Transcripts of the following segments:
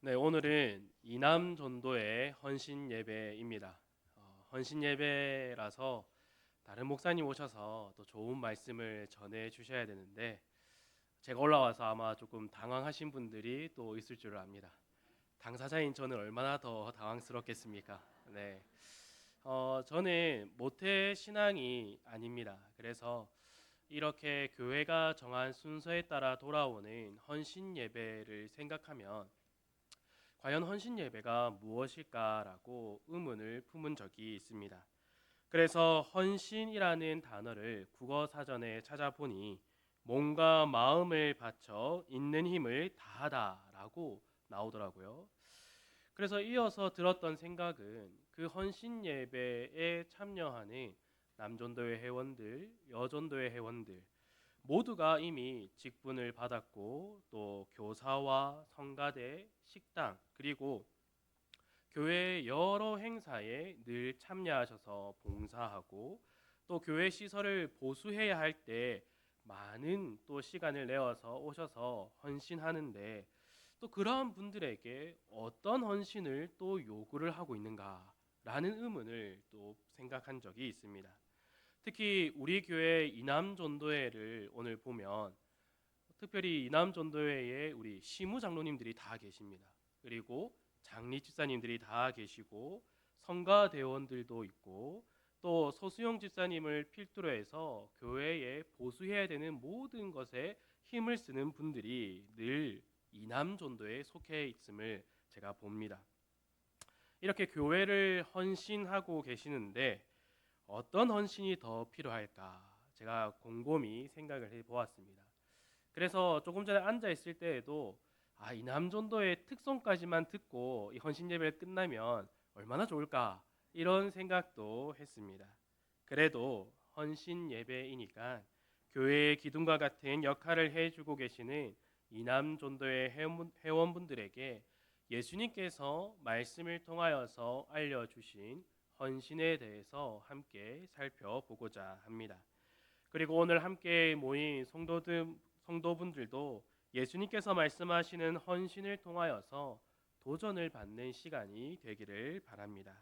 네, 오늘은 이남 전도의 헌신 예배입니다. 헌신 예배라서 다른 목사님 오셔서 또 좋은 말씀을 전해 주셔야 되는데 제가 올라와서 아마 조금 당황하신 분들이 또 있을 줄 압니다. 당사자인 저는 얼마나 더 당황스럽겠습니까? 네, 저는 모태 신앙이 아닙니다. 그래서 이렇게 교회가 정한 순서에 따라 돌아오는 헌신 예배를 생각하면 과연 헌신 예배가 무엇일까라고 의문을 품은 적이 있습니다. 그래서 헌신이라는 단어를 국어 사전에 찾아보니 몸과 마음을 바쳐 있는 힘을 다하다라고 나오더라고요. 그래서 이어서 들었던 생각은 그 헌신 예배에 참여하는 남전도회 회원들, 여전도회 회원들 모두가 이미 직분을 받았고 또 교사와 성가대, 식당 그리고 교회 여러 행사에 늘 참여하셔서 봉사하고 또 교회 시설을 보수해야 할 때 많은 또 시간을 내어서 오셔서 헌신하는데 또 그러한 분들에게 어떤 헌신을 또 요구를 하고 있는가라는 의문을 또 생각한 적이 있습니다. 특히 우리 교회 이남전도회를 오늘 보면 특별히 이남전도회에 우리 시무 장로님들이 다 계십니다. 그리고 장리 집사님들이 다 계시고 성가대원들도 있고 또 소수영 집사님을 필두로 해서 교회에 보수해야 되는 모든 것에 힘을 쓰는 분들이 늘 이남전도에 속해 있음을 제가 봅니다. 이렇게 교회를 헌신하고 계시는데 어떤 헌신이 더 필요할까? 제가 곰곰이 생각을 해보았습니다. 그래서 조금 전에 앉아 있을 때에도 이 남전도의 특성까지만 듣고 이 헌신 예배를 끝나면 얼마나 좋을까 이런 생각도 했습니다. 그래도 헌신 예배이니까 교회의 기둥과 같은 역할을 해주고 계시는 이남전도의 회원분들에게 예수님께서 말씀을 통하여서 알려주신 헌신에 대해서 함께 살펴보고자 합니다. 그리고 오늘 함께 모인 성도분들도 예수님께서 말씀하시는 헌신을 통하여서 도전을 받는 시간이 되기를 바랍니다.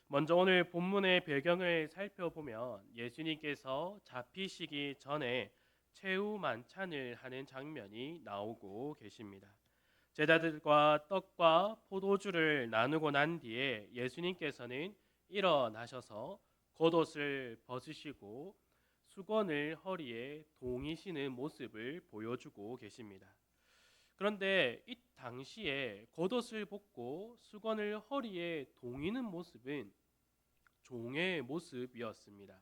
먼저 오늘 본문의 배경을 살펴보면 예수님께서 잡히시기 전에 최후 만찬을 하는 장면이 나오고 계십니다. 제자들과 떡과 포도주를 나누고 난 뒤에 예수님께서는 일어나셔서 겉옷을 벗으시고 수건을 허리에 동이시는 모습을 보여주고 계십니다. 그런데 이 당시에 겉옷을 벗고 수건을 허리에 동이는 모습은 종의 모습이었습니다.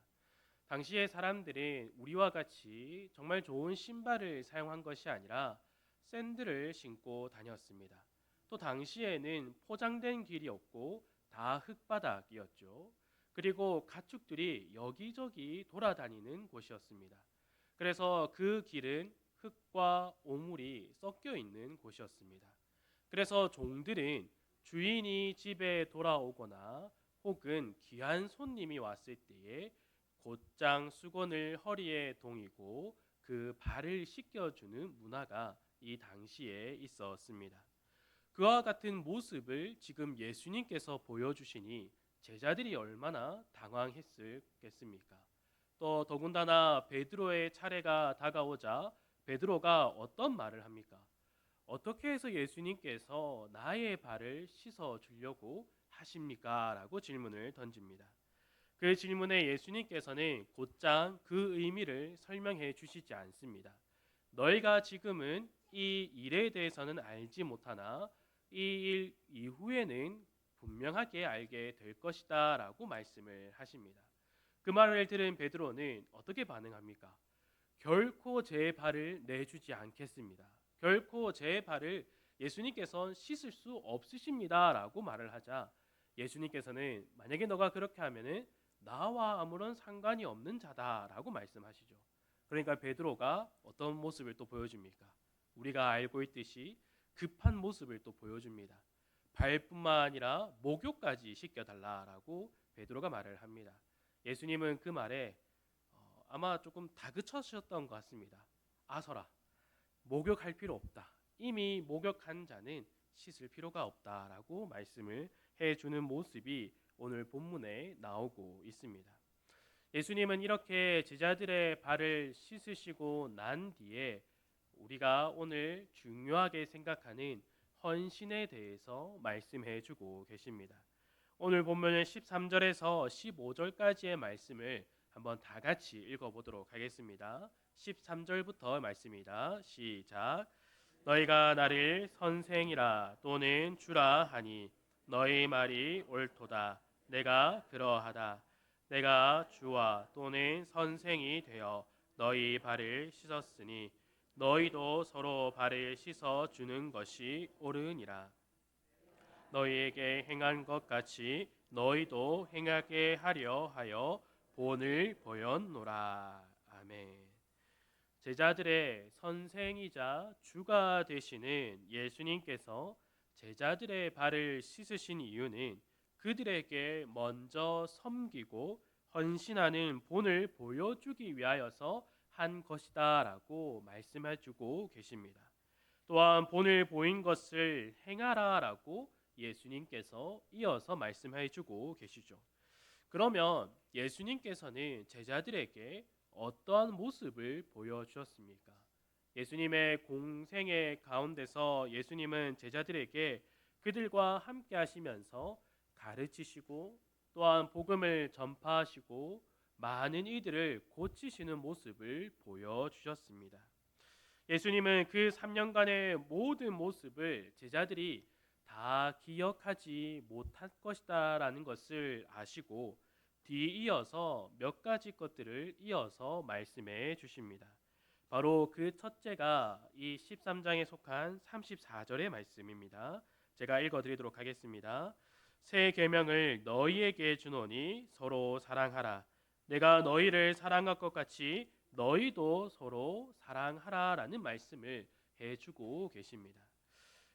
당시의 사람들은 우리와 같이 정말 좋은 신발을 사용한 것이 아니라 샌들을 신고 다녔습니다. 또 당시에는 포장된 길이 없고 다 흙바닥이었죠. 그리고 가축들이 여기저기 돌아다니는 곳이었습니다. 그래서 그 길은 흙과 오물이 섞여 있는 곳이었습니다. 그래서 종들은 주인이 집에 돌아오거나 혹은 귀한 손님이 왔을 때에 곧장 수건을 허리에 동이고 그 발을 씻겨주는 문화가 이 당시에 있었습니다. 그와 같은 모습을 지금 예수님께서 보여주시니 제자들이 얼마나 당황했겠습니까? 또 더군다나 베드로의 차례가 다가오자 베드로가 어떤 말을 합니까? 어떻게 해서 예수님께서 나의 발을 씻어 주려고 하십니까? 라고 질문을 던집니다. 그 질문에 예수님께서는 곧장 그 의미를 설명해 주시지 않습니다. 너희가 지금은 이 일에 대해서는 알지 못하나 이 일 이후에는 분명하게 알게 될 것이다 라고 말씀을 하십니다. 그 말을 들은 베드로는 어떻게 반응합니까? 결코 제 발을 내주지 않겠습니다. 결코 제 발을 예수님께서 씻을 수 없으십니다 라고 말을 하자 예수님께서는 만약에 너가 그렇게 하면은 나와 아무런 상관이 없는 자다라고 말씀하시죠. 그러니까 베드로가 어떤 모습을 또 보여줍니까? 우리가 알고 있듯이 급한 모습을 또 보여줍니다. 발뿐만 아니라 목욕까지 시켜달라라고 베드로가 말을 합니다. 예수님은 그 말에 아마 조금 다그쳐셨던 것 같습니다. 아서라, 목욕할 필요 없다. 이미 목욕한 자는 씻을 필요가 없다라고 말씀을 해주는 모습이 오늘 본문에 나오고 있습니다. 예수님은 이렇게 제자들의 발을 씻으시고 난 뒤에 우리가 오늘 중요하게 생각하는 헌신에 대해서 말씀해 주고 계십니다. 오늘 본문은 13절에서 15절까지의 말씀을 한번 다 같이 읽어보도록 하겠습니다. 13절부터 말씀이다. 시작. 너희가 나를 선생이라 또는 주라 하니 너희 말이 옳도다. 내가 그러하다. 내가 주와 또는 선생이 되어 너희 발을 씻었으니 너희도 서로 발을 씻어 주는 것이 옳으니라. 너희에게 행한 것 같이 너희도 행하게 하려 하여 본을 보였노라. 아멘. 제자들의 선생이자 주가 되시는 예수님께서 제자들의 발을 씻으신 이유는 그들에게 먼저 섬기고 헌신하는 본을 보여주기 위하여서 한 것이다라고 말씀해주고 계십니다. 또한 본을 보인 것을 행하라라고 예수님께서 이어서 말씀해주고 계시죠. 그러면 예수님께서는 제자들에게 어떠한 모습을 보여주셨습니까? 예수님의 공생의 가운데서 예수님은 제자들에게 그들과 함께 하시면서 가르치시고 또한 복음을 전파하시고 많은 이들을 고치시는 모습을 보여주셨습니다. 예수님은 그 3년간의 모든 모습을 제자들이 다 기억하지 못할 것이다라는 것을 아시고 뒤이어서 몇 가지 것들을 이어서 말씀해 주십니다. 바로 그 첫째가 이 13장에 속한 34절의 말씀입니다. 제가 읽어드리도록 하겠습니다. 새 계명을 너희에게 주노니 서로 사랑하라. 내가 너희를 사랑할 것 같이 너희도 서로 사랑하라라는 말씀을 해주고 계십니다.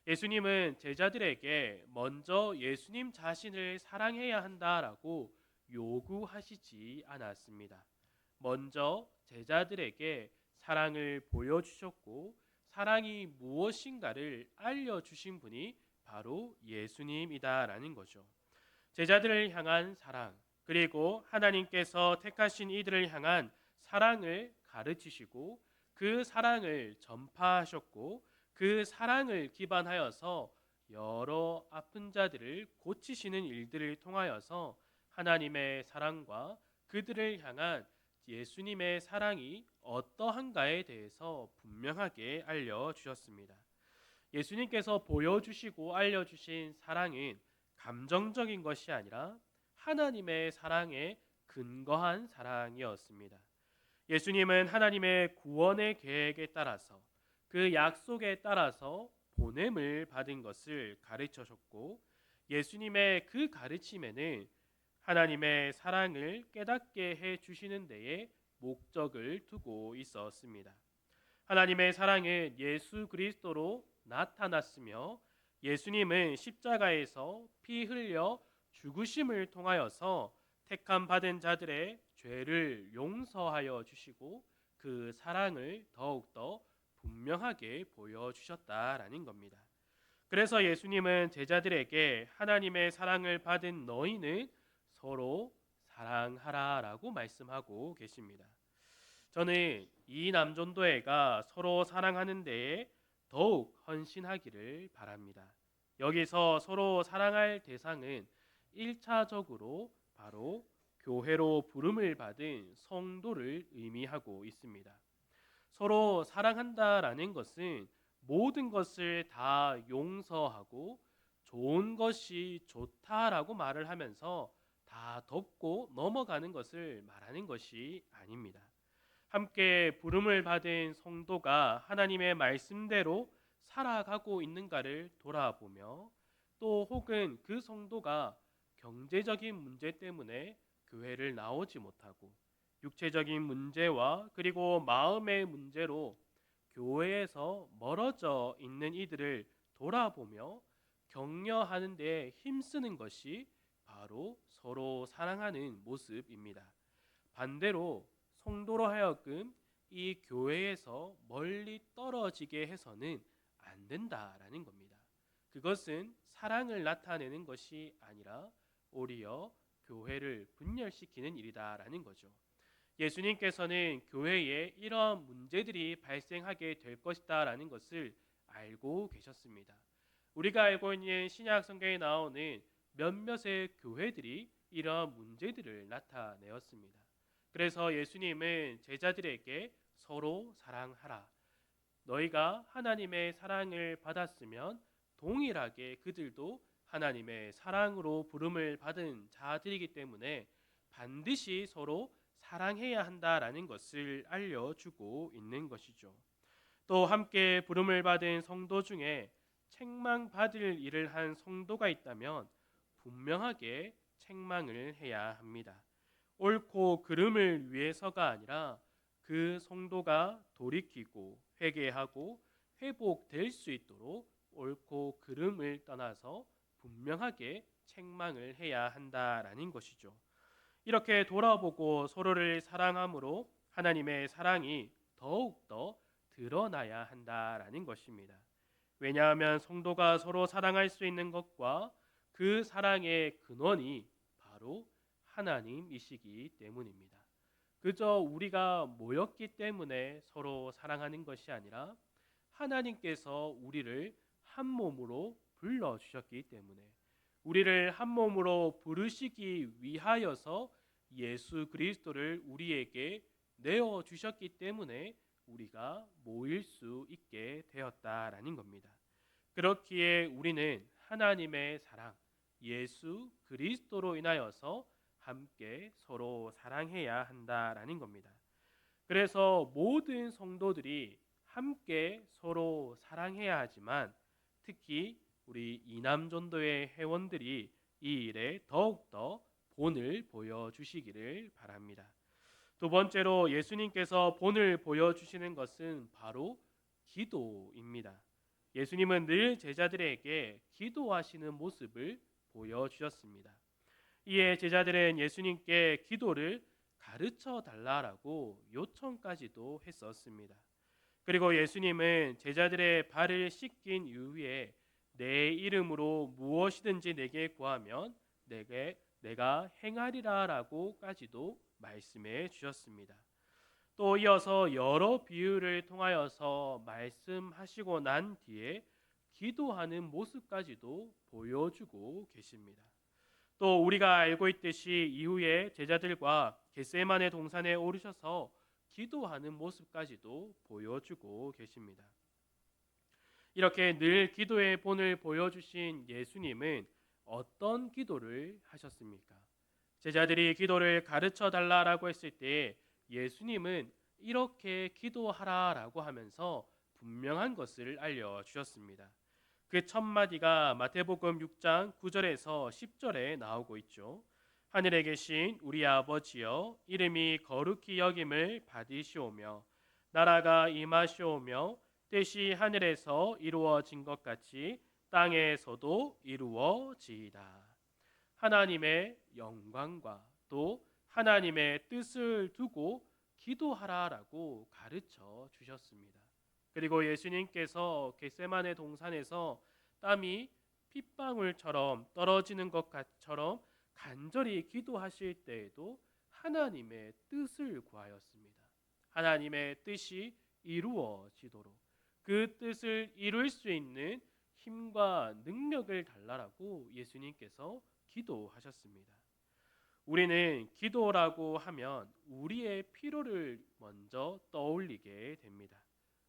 예수님은 제자들에게 먼저 예수님 자신을 사랑해야 한다라고 요구하시지 않았습니다. 먼저 제자들에게 사랑을 보여주셨고 사랑이 무엇인가를 알려주신 분이 바로 예수님이다라는 거죠. 제자들을 향한 사랑, 그리고 하나님께서 택하신 이들을 향한 사랑을 가르치시고 그 사랑을 전파하셨고 그 사랑을 기반하여서 여러 아픈 자들을 고치시는 일들을 통하여서 하나님의 사랑과 그들을 향한 예수님의 사랑이 어떠한가에 대해서 분명하게 알려주셨습니다. 예수님께서 보여주시고 알려주신 사랑은 감정적인 것이 아니라 하나님의 사랑에 근거한 사랑이었습니다. 예수님은 하나님의 구원의 계획에 따라서 그 약속에 따라서 보냄을 받은 것을 가르쳐줬고 예수님의 그 가르침에는 하나님의 사랑을 깨닫게 해주시는 데에 목적을 두고 있었습니다. 하나님의 사랑은 예수 그리스도로 나타났으며 예수님은 십자가에서 피 흘려 죽으심을 통하여서 택함 받은 자들의 죄를 용서하여 주시고 그 사랑을 더욱더 분명하게 보여주셨다라는 겁니다. 그래서 예수님은 제자들에게 하나님의 사랑을 받은 너희는 서로 사랑하라라고 말씀하고 계십니다. 저는 이 남전도회가 서로 사랑하는 데에 더욱 헌신하기를 바랍니다. 여기서 서로 사랑할 대상은 1차적으로 바로 교회로 부름을 받은 성도를 의미하고 있습니다. 서로 사랑한다라는 것은 모든 것을 다 용서하고 좋은 것이 좋다라고 말을 하면서 다 덮고 넘어가는 것을 말하는 것이 아닙니다. 함께 부름을 받은 성도가 하나님의 말씀대로 살아가고 있는가를 돌아보며 또 혹은 그 성도가 경제적인 문제 때문에 교회를 나오지 못하고 육체적인 문제와 그리고 마음의 문제로 교회에서 멀어져 있는 이들을 돌아보며 격려하는 데 힘쓰는 것이 바로 서로 사랑하는 모습입니다. 반대로 성도로 하여금 이 교회에서 멀리 떨어지게 해서는 안 된다라는 겁니다. 그것은 사랑을 나타내는 것이 아니라 오히려 교회를 분열시키는 일이다라는 거죠. 예수님께서는 교회에 이러한 문제들이 발생하게 될 것이다라는 것을 알고 계셨습니다. 우리가 알고 있는 신약 성경에 나오는 몇몇의 교회들이 이러한 문제들을 나타내었습니다. 그래서 예수님은 제자들에게 서로 사랑하라. 너희가 하나님의 사랑을 받았으면 동일하게 그들도 하나님의 사랑으로 부름을 받은 자들이기 때문에 반드시 서로 사랑해야 한다라는 것을 알려주고 있는 것이죠. 또 함께 부름을 받은 성도 중에 책망받을 일을 한 성도가 있다면 분명하게 책망을 해야 합니다. 옳고 그름을 위해서가 아니라 그 성도가 돌이키고 회개하고 회복될 수 있도록 옳고 그름을 떠나서 분명하게 책망을 해야 한다라는 것이죠. 이렇게 돌아보고 서로를 사랑함으로 하나님의 사랑이 더욱더 드러나야 한다라는 것입니다. 왜냐하면 성도가 서로 사랑할 수 있는 것과 그 사랑의 근원이 바로 하나님이시기 때문입니다. 그저 우리가 모였기 때문에 서로 사랑하는 것이 아니라 하나님께서 우리를 한 몸으로 불러주셨기 때문에 우리를 한 몸으로 부르시기 위하여서 예수 그리스도를 우리에게 내어주셨기 때문에 우리가 모일 수 있게 되었다라는 겁니다. 그렇기에 우리는 하나님의 사랑, 예수 그리스도로 인하여서 함께 서로 사랑해야 한다라는 겁니다. 그래서 모든 성도들이 함께 서로 사랑해야 하지만 특히 우리 이남전도의 회원들이 이 일에 더욱더 본을 보여주시기를 바랍니다. 두 번째로 예수님께서 본을 보여주시는 것은 바로 기도입니다. 예수님은 늘 제자들에게 기도하시는 모습을 보여주셨습니다. 이에 제자들은 예수님께 기도를 가르쳐 달라라고 요청까지도 했었습니다. 그리고 예수님은 제자들의 발을 씻긴 이후에 내 이름으로 무엇이든지 내게 구하면 내가 행하리라라고까지도 말씀해 주셨습니다. 또 이어서 여러 비유를 통하여서 말씀하시고 난 뒤에 기도하는 모습까지도 보여주고 계십니다. 또 우리가 알고 있듯이 이후에 제자들과 겟세마네 동산에 오르셔서 기도하는 모습까지도 보여주고 계십니다. 이렇게 늘 기도의 본을 보여주신 예수님은 어떤 기도를 하셨습니까? 제자들이 기도를 가르쳐 달라라고 했을 때 예수님은 이렇게 기도하라라고 하면서 분명한 것을 알려주셨습니다. 그 첫 마디가 마태복음 6장 9절에서 10절에 나오고 있죠. 하늘에 계신 우리 아버지여 이름이 거룩히 여김을 받으시오며 나라가 임하시오며 뜻이 하늘에서 이루어진 것 같이 땅에서도 이루어지이다. 하나님의 영광과 또 하나님의 뜻을 두고 기도하라라고 가르쳐 주셨습니다. 그리고 예수님께서 겟세마네 동산에서 땀이 핏방울처럼 떨어지는 것처럼 간절히 기도하실 때에도 하나님의 뜻을 구하였습니다. 하나님의 뜻이 이루어지도록 그 뜻을 이룰 수 있는 힘과 능력을 달라라고 예수님께서 기도하셨습니다. 우리는 기도라고 하면 우리의 필요를 먼저 떠올리게 됩니다.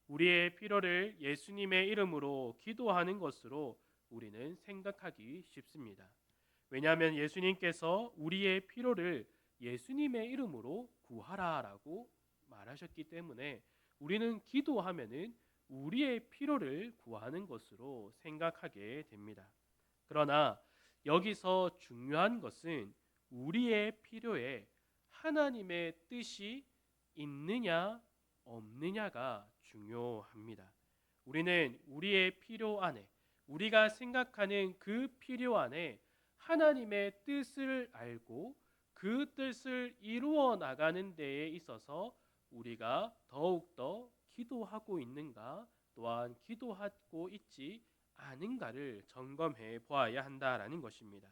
우리의 필요를 예수님의 이름으로 기도하는 것으로 우리는 생각하기 쉽습니다. 왜냐하면 예수님께서 우리의 필요를 예수님의 이름으로 구하라라고 말하셨기 때문에 우리는 기도하면은 우리의 필요를 구하는 것으로 생각하게 됩니다. 그러나 여기서 중요한 것은 우리의 필요에 하나님의 뜻이 있느냐 없느냐가 중요합니다. 우리는 우리의 필요 안에 우리가 생각하는 그 필요 안에 하나님의 뜻을 알고 그 뜻을 이루어 나가는 데에 있어서 우리가 더욱더 기도하고 있는가 또한 기도하고 있지 아는가를 점검해 보아야 한다라는 것입니다.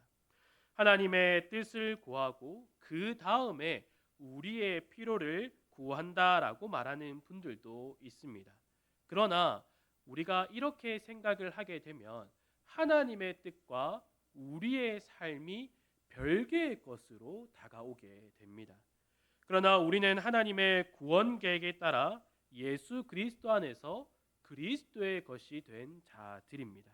하나님의 뜻을 구하고 그 다음에 우리의 필요를 구한다라고 말하는 분들도 있습니다. 그러나 우리가 이렇게 생각을 하게 되면 하나님의 뜻과 우리의 삶이 별개의 것으로 다가오게 됩니다. 그러나 우리는 하나님의 구원 계획에 따라 예수 그리스도 안에서 그리스도의 것이 된 자들입니다.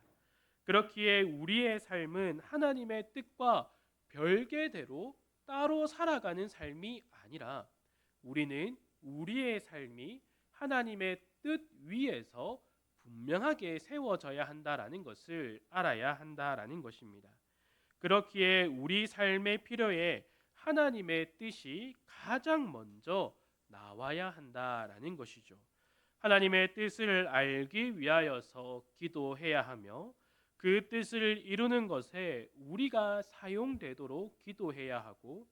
그렇기에 우리의 삶은 하나님의 뜻과 별개대로 따로 살아가는 삶이 아니라 우리는 우리의 삶이 하나님의 뜻 위에서 분명하게 세워져야 한다라는 것을 알아야 한다라는 것입니다. 그렇기에 우리 삶의 필요에 하나님의 뜻이 가장 먼저 나와야 한다라는 것이죠. 하나님의 뜻을 알기 위하여서 기도해야 하며 그 뜻을 이루는 것에 우리가 사용되도록 기도해야 하고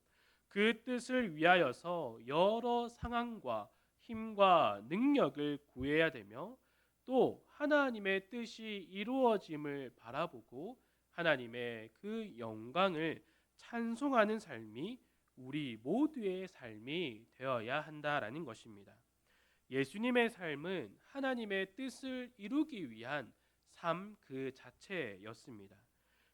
그 뜻을 위하여서 여러 상황과 힘과 능력을 구해야 되며 또 하나님의 뜻이 이루어짐을 바라보고 하나님의 그 영광을 찬송하는 삶이 우리 모두의 삶이 되어야 한다라는 것입니다. 예수님의 삶은 하나님의 뜻을 이루기 위한 삶 그 자체였습니다.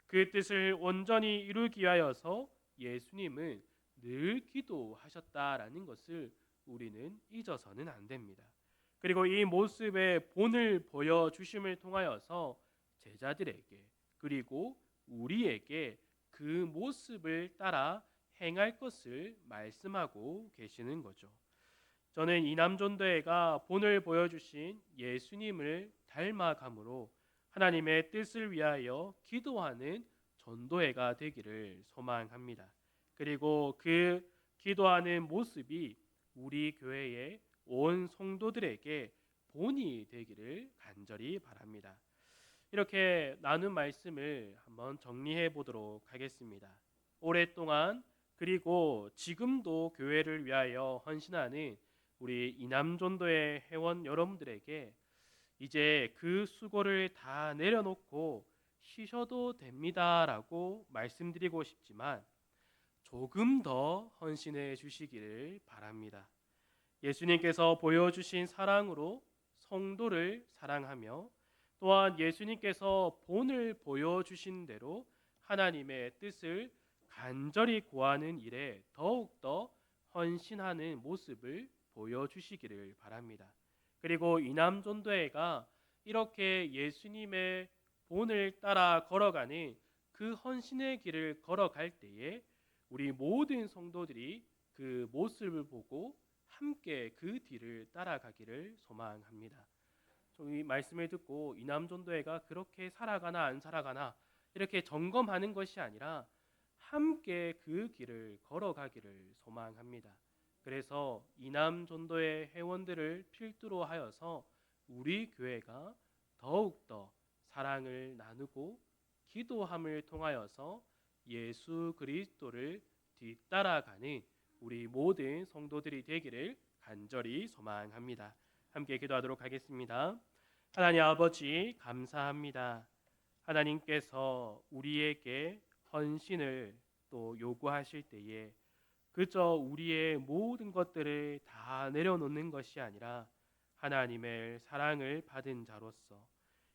그 뜻을 온전히 이루기 위하여서 예수님은 늘 기도하셨다라는 것을 우리는 잊어서는 안 됩니다. 그리고 이 모습의 본을 보여주심을 통하여서 제자들에게 그리고 우리에게 그 모습을 따라 행할 것을 말씀하고 계시는 거죠. 저는 이남전도회가 본을 보여주신 예수님을 닮아감으로 하나님의 뜻을 위하여 기도하는 전도회가 되기를 소망합니다. 그리고 그 기도하는 모습이 우리 교회의 온 성도들에게 본이 되기를 간절히 바랍니다. 이렇게 나눈 말씀을 한번 정리해 보도록 하겠습니다. 오랫동안 그리고 지금도 교회를 위하여 헌신하는 우리 이남전도의 회원 여러분들에게 이제 그 수고를 다 내려놓고 쉬셔도 됩니다라고 말씀드리고 싶지만 조금 더 헌신해 주시기를 바랍니다. 예수님께서 보여주신 사랑으로 성도를 사랑하며 또한 예수님께서 본을 보여주신 대로 하나님의 뜻을 간절히 구하는 일에 더욱더 헌신하는 모습을 보여주시기를 바랍니다. 그리고 이남전도회가 이렇게 예수님의 본을 따라 걸어가는 그 헌신의 길을 걸어갈 때에 우리 모든 성도들이 그 모습을 보고 함께 그 뒤를 따라가기를 소망합니다. 이 말씀을 듣고 이남전도회가 그렇게 살아가나 안 살아가나 이렇게 점검하는 것이 아니라 함께 그 길을 걸어가기를 소망합니다. 그래서 이남전도회 회원들을 필두로 하여서 우리 교회가 더욱더 사랑을 나누고 기도함을 통하여서 예수 그리스도를 뒤따라가는 우리 모든 성도들이 되기를 간절히 소망합니다. 함께 기도하도록 하겠습니다. 하나님 아버지 감사합니다. 하나님께서 우리에게 헌신을 또 요구하실 때에 그저 우리의 모든 것들을 다 내려놓는 것이 아니라 하나님의 사랑을 받은 자로서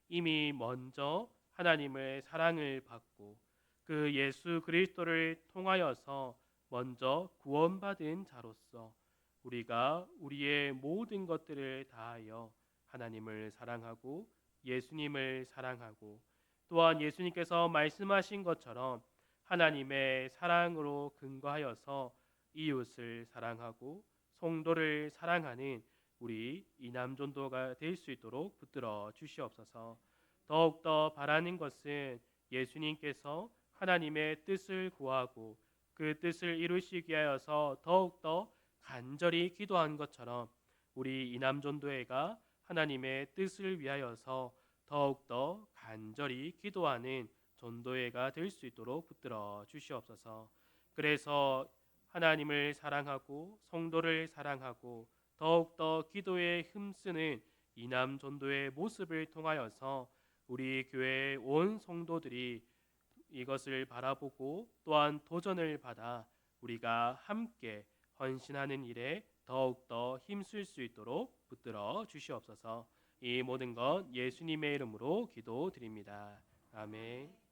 이미 먼저 하나님의 사랑을 받고 그 예수 그리스도를 통하여서 먼저 구원받은 자로서 우리가 우리의 모든 것들을 다하여 하나님을 사랑하고 예수님을 사랑하고 또한 예수님께서 말씀하신 것처럼 하나님의 사랑으로 근거하여서 이웃을 사랑하고 성도를 사랑하는 우리 이남전도가 될 수 있도록 붙들어 주시옵소서. 더욱더 바라는 것은 예수님께서 하나님의 뜻을 구하고 그 뜻을 이루시기 위하여서 더욱더 간절히 기도한 것처럼 우리 이남전도회가 하나님의 뜻을 위하여서 더욱더 간절히 기도하는 전도회가 될 수 있도록 붙들어 주시옵소서. 그래서 하나님을 사랑하고 성도를 사랑하고 더욱더 기도에 힘쓰는 이남 전도의 모습을 통하여서 우리 교회 온 성도들이 이것을 바라보고 또한 도전을 받아 우리가 함께 헌신하는 일에 더욱더 힘쓸 수 있도록 붙들어 주시옵소서. 이 모든 것 예수님의 이름으로 기도드립니다. 아멘.